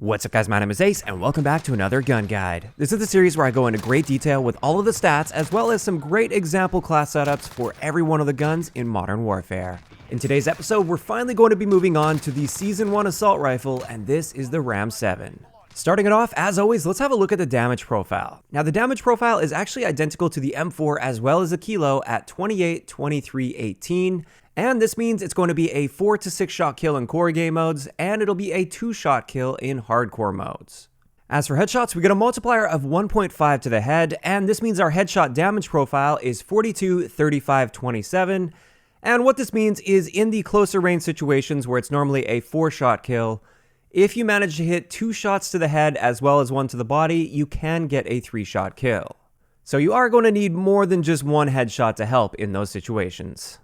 What's up guys, my name is Ace and welcome back to another gun guide. This is the series where I go into great detail with all of the stats as well as some great example class setups for every one of the guns in Modern Warfare. In today's episode, we're finally going to be moving on to the Season 1 assault rifle, and this is the RAM-7. Starting it off, as always, let's have a look at the damage profile. Now the damage profile is actually identical to the M4 as well as the Kilo at 28, 23, 18. And this means it's going to be a 4 to 6 shot kill in core game modes, and it'll be a 2 shot kill in hardcore modes. As for headshots, we get a multiplier of 1.5 to the head, and this means our headshot damage profile is 42, 35, 27. And what this means is in the closer range situations where it's normally a 4 shot kill, if you manage to hit 2 shots to the head as well as 1 to the body, you can get a 3 shot kill. So you are going to need more than just one headshot to help in those situations.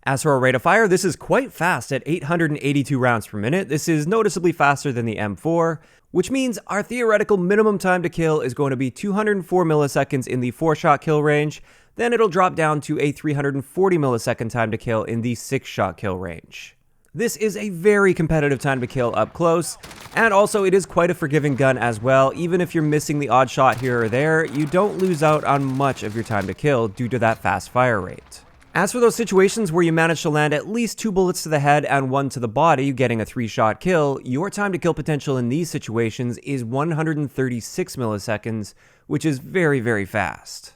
As for our rate of fire, this is quite fast at 882 rounds per minute. This is noticeably faster than the M4, which means our theoretical minimum time to kill is going to be 204 milliseconds in the 4-shot kill range. Then it'll drop down to a 340 millisecond time to kill in the 6-shot kill range. This is a very competitive time to kill up close, and also it is quite a forgiving gun as well. Even if you're missing the odd shot here or there, you don't lose out on much of your time to kill due to that fast fire rate. As for those situations where you manage to land at least 2 bullets to the head and 1 to the body, getting a 3-shot kill, your time to kill potential in these situations is 136 milliseconds, which is very, very fast.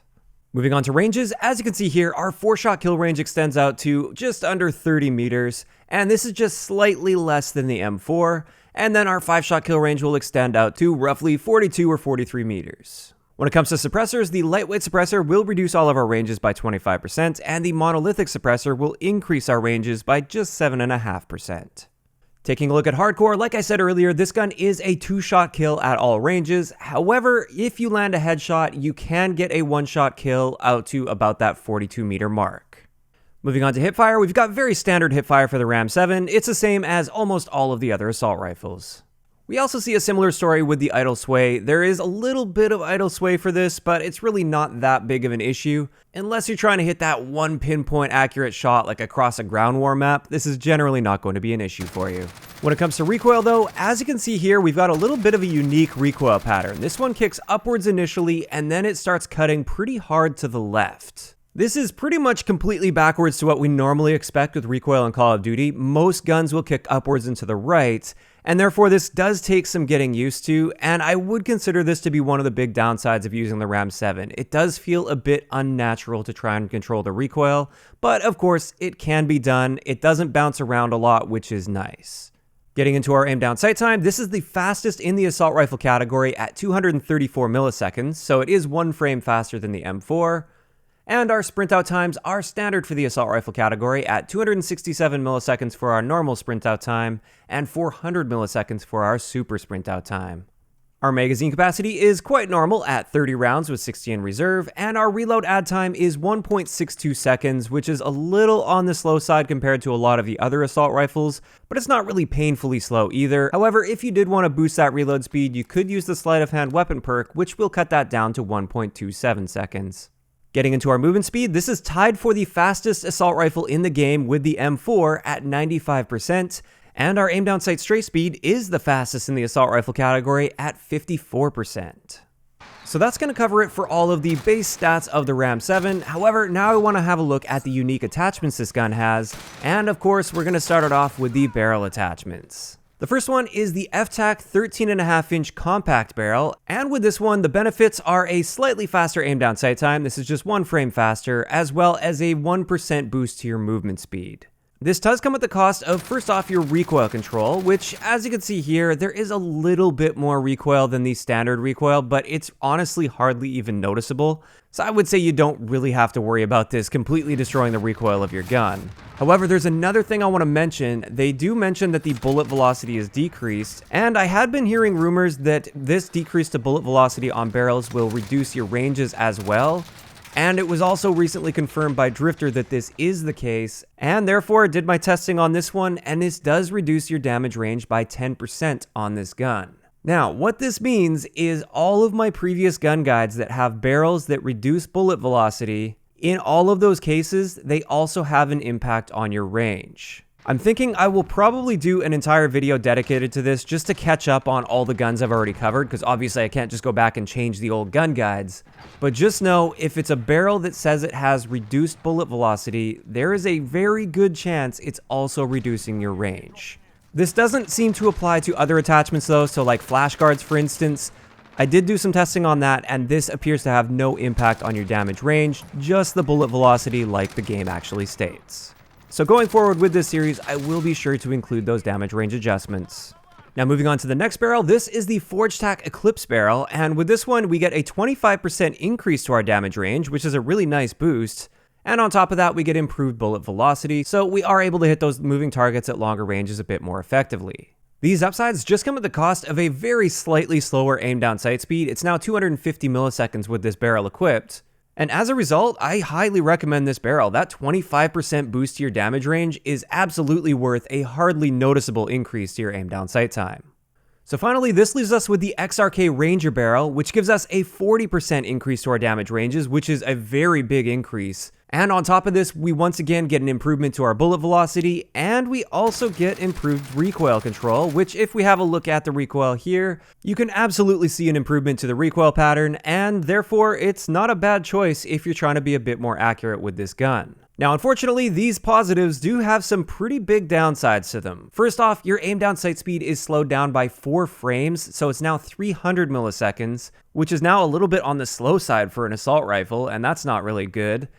Moving on to ranges, as you can see here, our 4-shot kill range extends out to just under 30 meters, and this is just slightly less than the M4, and then our 5-shot kill range will extend out to roughly 42 or 43 meters. When it comes to suppressors, the lightweight suppressor will reduce all of our ranges by 25%, and the monolithic suppressor will increase our ranges by just 7.5%. Taking a look at hardcore, like I said earlier, this gun is a 2-shot kill at all ranges. However, if you land a headshot, you can get a 1-shot kill out to about that 42 meter mark. Moving on to hipfire, we've got very standard hipfire for the RAM-7. It's the same as almost all of the other assault rifles. We also see a similar story with the idle sway. There is a little bit of idle sway for this, but it's really not that big of an issue. Unless you're trying to hit that one pinpoint accurate shot like across a ground war map, this is generally not going to be an issue for you. When it comes to recoil though, as you can see here, we've got a little bit of a unique recoil pattern. This one kicks upwards initially, and then it starts cutting pretty hard to the left. This is pretty much completely backwards to what we normally expect with recoil in Call of Duty. Most guns will kick upwards and to the right, and therefore this does take some getting used to, and I would consider this to be one of the big downsides of using the RAM-7. It does feel a bit unnatural to try and control the recoil, but of course it can be done. It doesn't bounce around a lot, which is nice. Getting into our aim down sight time, this is the fastest in the assault rifle category at 234 milliseconds, so it is 1 frame faster than the M4. And our sprint out times are standard for the assault rifle category at 267 milliseconds for our normal sprint out time and 400 milliseconds for our super sprint out time. Our magazine capacity is quite normal at 30 rounds with 60 in reserve, and our reload add time is 1.62 seconds, which is a little on the slow side compared to a lot of the other assault rifles, but it's not really painfully slow either. However, if you did want to boost that reload speed, you could use the sleight of hand weapon perk, which will cut that down to 1.27 seconds. Getting into our movement speed, this is tied for the fastest assault rifle in the game with the M4 at 95%, and our aim down sight strafe speed is the fastest in the assault rifle category at 54%. So that's going to cover it for all of the base stats of the RAM-7. However, now I want to have a look at the unique attachments this gun has, and of course we're going to start it off with the barrel attachments. The first one is the FTAC 13.5-inch compact barrel, and with this one, the benefits are a slightly faster aim down sight time. This is just 1 frame faster, as well as a 1% boost to your movement speed. This does come at the cost of, first off, your recoil control, which, as you can see here, there is a little bit more recoil than the standard recoil, but it's honestly hardly even noticeable. So I would say you don't really have to worry about this completely destroying the recoil of your gun. However, there's another thing I want to mention. They do mention that the bullet velocity is decreased, and I had been hearing rumors that this decrease to bullet velocity on barrels will reduce your ranges as well. And it was also recently confirmed by Drifter that this is the case, and therefore I did my testing on this one, and this does reduce your damage range by 10% on this gun. Now, what this means is all of my previous gun guides that have barrels that reduce bullet velocity, in all of those cases, they also have an impact on your range. I'm thinking I will probably do an entire video dedicated to this just to catch up on all the guns I've already covered, because obviously I can't just go back and change the old gun guides. But just know, if it's a barrel that says it has reduced bullet velocity, there is a very good chance it's also reducing your range. This doesn't seem to apply to other attachments though, so like flash guards for instance. I did do some testing on that, and this appears to have no impact on your damage range, just the bullet velocity like the game actually states. So going forward with this series, I will be sure to include those damage range adjustments. Now moving on to the next barrel, this is the Forgestack Eclipse barrel, and with this one we get a 25% increase to our damage range, which is a really nice boost. And on top of that, we get improved bullet velocity, so we are able to hit those moving targets at longer ranges a bit more effectively. These upsides just come at the cost of a very slightly slower aim down sight speed. It's now 250 milliseconds with this barrel equipped. And as a result, I highly recommend this barrel. That 25% boost to your damage range is absolutely worth a hardly noticeable increase to your aim down sight time. So finally, this leaves us with the Xrk Ranger barrel, which gives us a 40% increase to our damage ranges, which is a very big increase. And on top of this, we once again get an improvement to our bullet velocity, and we also get improved recoil control, which if we have a look at the recoil here, you can absolutely see an improvement to the recoil pattern, and therefore it's not a bad choice if you're trying to be a bit more accurate with this gun. Now, unfortunately, these positives do have some pretty big downsides to them. First off, your aim down sight speed is slowed down by 4 frames, so it's now 300 milliseconds, which is now a little bit on the slow side for an assault rifle, and that's not really good.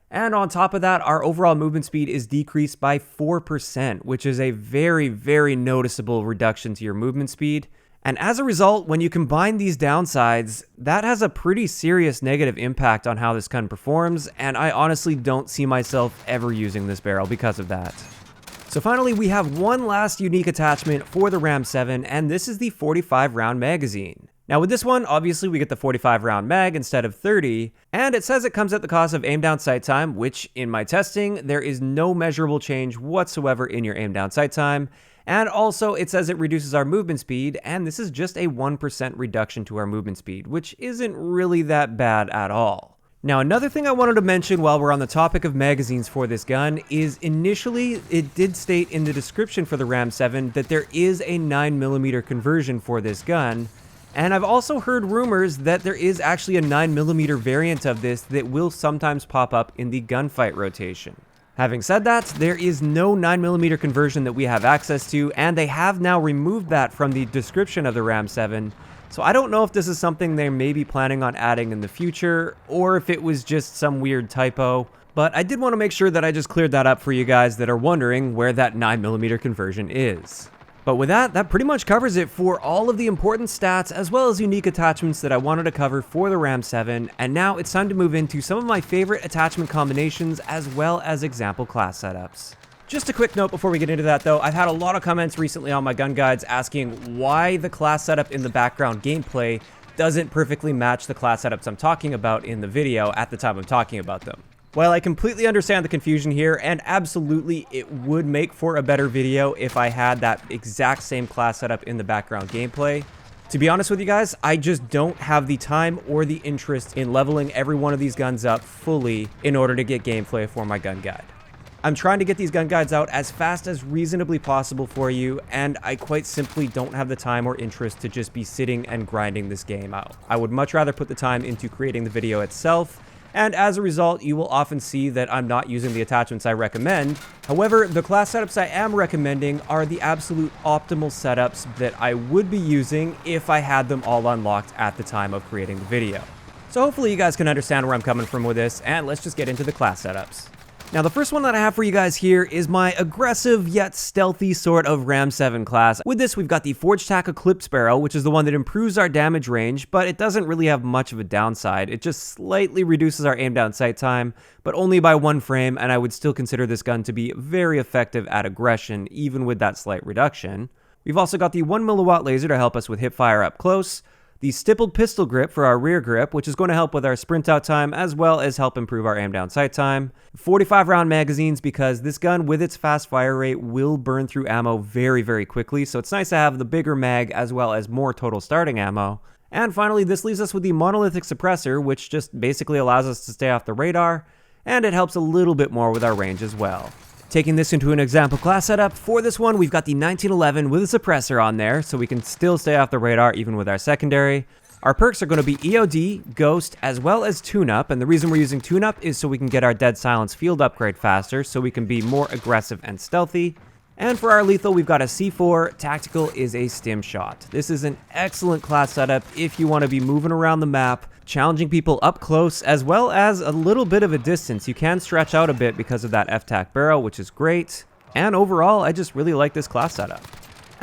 And on top of that, our overall movement speed is decreased by 4%, which is a very, very noticeable reduction to your movement speed. And as a result, when you combine these downsides, that has a pretty serious negative impact on how this gun performs, and I honestly don't see myself ever using this barrel because of that. So finally, we have one last unique attachment for the RAM-7, and this is the 45 round magazine. Now with this one, obviously we get the 45 round mag instead of 30, and it says it comes at the cost of aim down sight time, which in my testing, there is no measurable change whatsoever in your aim down sight time. And also it says it reduces our movement speed, and this is just a 1% reduction to our movement speed, which isn't really that bad at all. Now another thing I wanted to mention while we're on the topic of magazines for this gun is initially it did state in the description for the RAM-7 that there is a 9mm conversion for this gun. And I've also heard rumors that there is actually a 9mm variant of this that will sometimes pop up in the gunfight rotation. Having said that, there is no 9mm conversion that we have access to, and they have now removed that from the description of the RAM-7, so I don't know if this is something they may be planning on adding in the future, or if it was just some weird typo, but I did want to make sure that I just cleared that up for you guys that are wondering where that 9mm conversion is. But with that, that pretty much covers it for all of the important stats as well as unique attachments that I wanted to cover for the RAM-7, and now it's time to move into some of my favorite attachment combinations as well as example class setups. Just a quick note before we get into that though, I've had a lot of comments recently on my gun guides asking why the class setup in the background gameplay doesn't perfectly match the class setups I'm talking about in the video at the time I'm talking about them. While I completely understand the confusion here, and absolutely it would make for a better video if I had that exact same class setup in the background gameplay, to be honest with you guys, I just don't have the time or the interest in leveling every one of these guns up fully in order to get gameplay for my gun guide. I'm trying to get these gun guides out as fast as reasonably possible for you, and I quite simply don't have the time or interest to just be sitting and grinding this game out. I would much rather put the time into creating the video itself, and as a result, you will often see that I'm not using the attachments I recommend. However, the class setups I am recommending are the absolute optimal setups that I would be using if I had them all unlocked at the time of creating the video. So hopefully you guys can understand where I'm coming from with this, and let's just get into the class setups. Now the first one that I have for you guys here is my aggressive yet stealthy sort of RAM-7 class. With this we've got the Forgestack Eclipse barrel, which is the one that improves our damage range, but it doesn't really have much of a downside. It just slightly reduces our aim down sight time, but only by 1 frame, and I would still consider this gun to be very effective at aggression, even with that slight reduction. We've also got the 1mW laser to help us with hip fire up close, the stippled pistol grip for our rear grip, which is going to help with our sprint out time as well as help improve our aim down sight time. 45 round magazines, because this gun with its fast fire rate will burn through ammo very, very quickly, so it's nice to have the bigger mag as well as more total starting ammo. And finally, this leaves us with the monolithic suppressor, which just basically allows us to stay off the radar, and it helps a little bit more with our range as well. Taking this into an example class setup, for this one we've got the 1911 with a suppressor on there, so we can still stay off the radar even with our secondary. Our perks are going to be EOD, Ghost, as well as Tune-Up, and the reason we're using Tune-Up is so we can get our Dead Silence field upgrade faster, so we can be more aggressive and stealthy. And for our lethal, we've got a C4, Tactical is a stim shot. This is an excellent class setup if you want to be moving around the map, challenging people up close, as well as a little bit of a distance. You can stretch out a bit because of that F-Tac barrel, which is great. And overall, I just really like this class setup.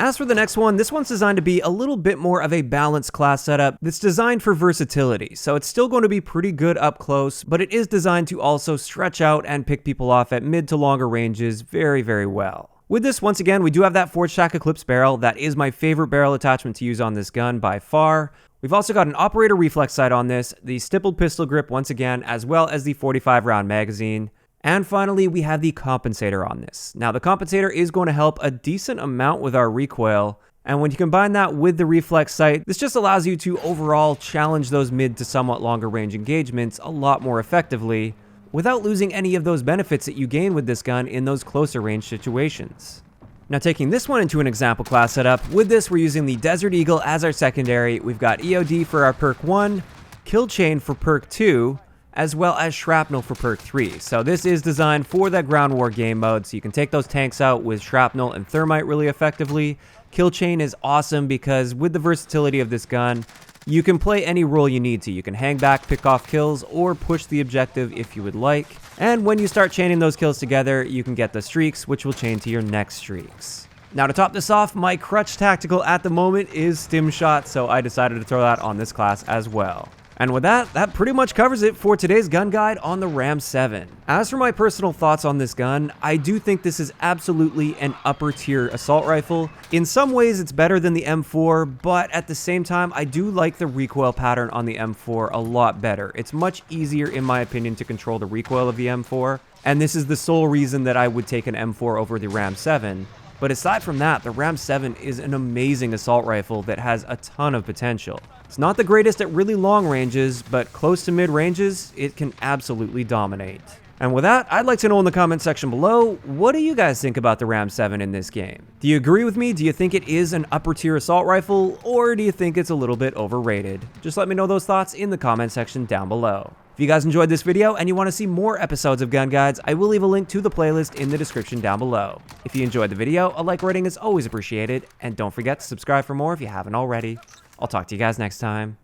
As for the next one, this one's designed to be a little bit more of a balanced class setup that's designed for versatility. So it's still going to be pretty good up close, but it is designed to also stretch out and pick people off at mid to longer ranges very, very well. With this, once again, we do have that Forgestack Eclipse barrel. That is my favorite barrel attachment to use on this gun by far. We've also got an operator reflex sight on this, the stippled pistol grip once again, as well as the 45 round magazine. And finally, we have the compensator on this. Now, the compensator is going to help a decent amount with our recoil. And when you combine that with the reflex sight, this just allows you to overall challenge those mid to somewhat longer range engagements a lot more effectively, without losing any of those benefits that you gain with this gun in those closer range situations. Now, taking this one into an example class setup, with this we're using the Desert Eagle as our secondary. We've got EOD for our perk 1, Kill Chain for perk 2, as well as Shrapnel for perk 3. So this is designed for that ground war game mode, so you can take those tanks out with Shrapnel and Thermite really effectively. Kill Chain is awesome because with the versatility of this gun, you can play any role you need to. You can hang back, pick off kills, or push the objective if you would like. And when you start chaining those kills together, you can get the streaks, which will chain to your next streaks. Now, to top this off, my crutch tactical at the moment is Stim Shot, so I decided to throw that on this class as well. And with that pretty much covers it for today's gun guide on the RAM-7. As for my personal thoughts on this gun, I do think this is absolutely an upper tier assault rifle. In some ways it's better than the M4, but at the same time I do like the recoil pattern on the M4 a lot better. It's much easier in my opinion to control the recoil of the M4, and this is the sole reason that I would take an M4 over the RAM-7. But aside from that, the RAM-7 is an amazing assault rifle that has a ton of potential. It's not the greatest at really long ranges, but close to mid ranges, it can absolutely dominate. And with that, I'd like to know in the comment section below, what do you guys think about the RAM-7 in this game? Do you agree with me? Do you think it is an upper tier assault rifle, or do you think it's a little bit overrated? Just let me know those thoughts in the comment section down below. If you guys enjoyed this video and you want to see more episodes of Gun Guides, I will leave a link to the playlist in the description down below. If you enjoyed the video, a like rating is always appreciated, and don't forget to subscribe for more if you haven't already. I'll talk to you guys next time.